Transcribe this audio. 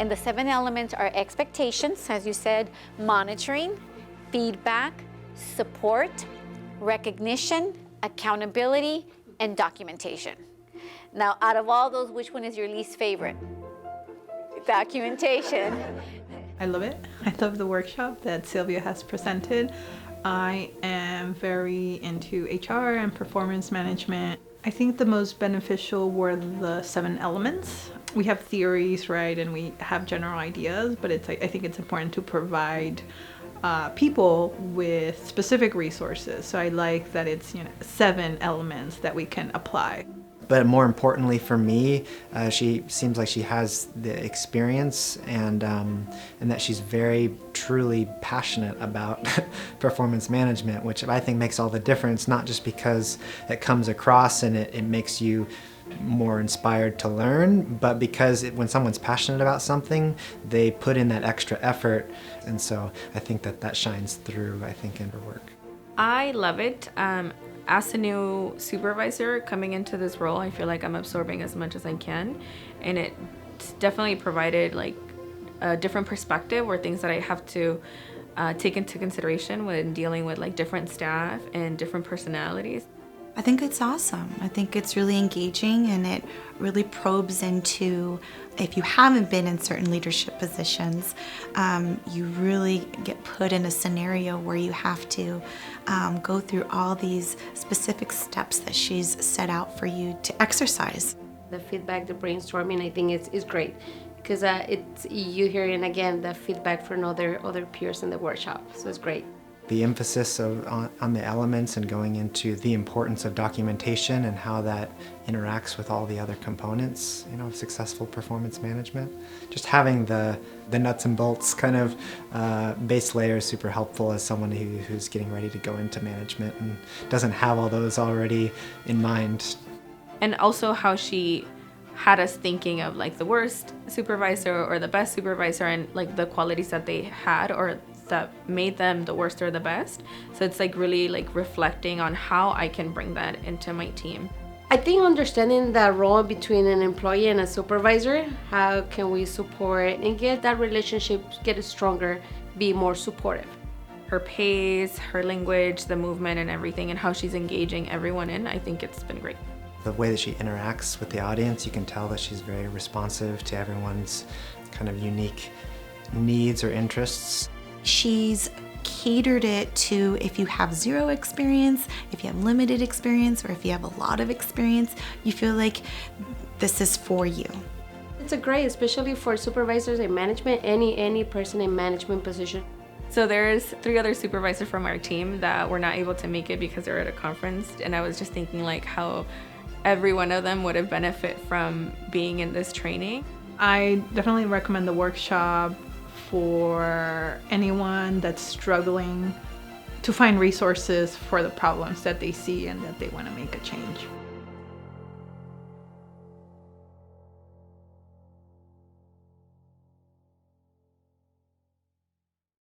And the 7 elements are expectations, as you said, monitoring, feedback, support, recognition, accountability, and documentation. Now, out of all those, which one is your least favorite? Documentation. I love it. I love the workshop that Sylvia has presented. I am very into HR and performance management. I think the most beneficial were the 7 elements. We have theories, right, and we have general ideas, but I think it's important to provide people with specific resources. So I like that it's 7 elements that we can apply. But more importantly for me, she seems like she has the experience and that she's very truly passionate about performance management, which I think makes all the difference, not just because it comes across and it makes you more inspired to learn, but because when someone's passionate about something, they put in that extra effort. And so I think that shines through, I think, in her work. I love it. As a new supervisor coming into this role, I feel like I'm absorbing as much as I can, and it definitely provided like a different perspective or things that I have to take into consideration when dealing with like different staff and different personalities. I think it's awesome. I think it's really engaging, and it really probes into, if you haven't been in certain leadership positions, you really get put in a scenario where you have to go through all these specific steps that she's set out for you to exercise. The feedback, the brainstorming, I think is great, because it's you hearing again the feedback from other peers in the workshop, so it's great. The emphasis on the elements and going into the importance of documentation and how that interacts with all the other components, of successful performance management. Just having the nuts and bolts kind of base layer is super helpful as someone who's getting ready to go into management and doesn't have all those already in mind. And also how she had us thinking of like the worst supervisor or the best supervisor and like the qualities that they had or that made them the worst or the best. So it's like really like reflecting on how I can bring that into my team. I think understanding the role between an employee and a supervisor, how can we support and get that relationship get stronger, be more supportive. Her pace, her language, the movement and everything, and how she's engaging everyone in, I think it's been great. The way that she interacts with the audience, you can tell that she's very responsive to everyone's kind of unique needs or interests. She's catered it to if you have 0 experience, if you have limited experience, or if you have a lot of experience, you feel like this is for you. It's a great, especially for supervisors in management, any person in management position. So there's 3 other supervisors from our team that were not able to make it because they're at a conference, and I was just thinking like how every one of them would have benefit from being in this training. I definitely recommend the workshop for anyone that's struggling to find resources for the problems that they see and that they want to make a change.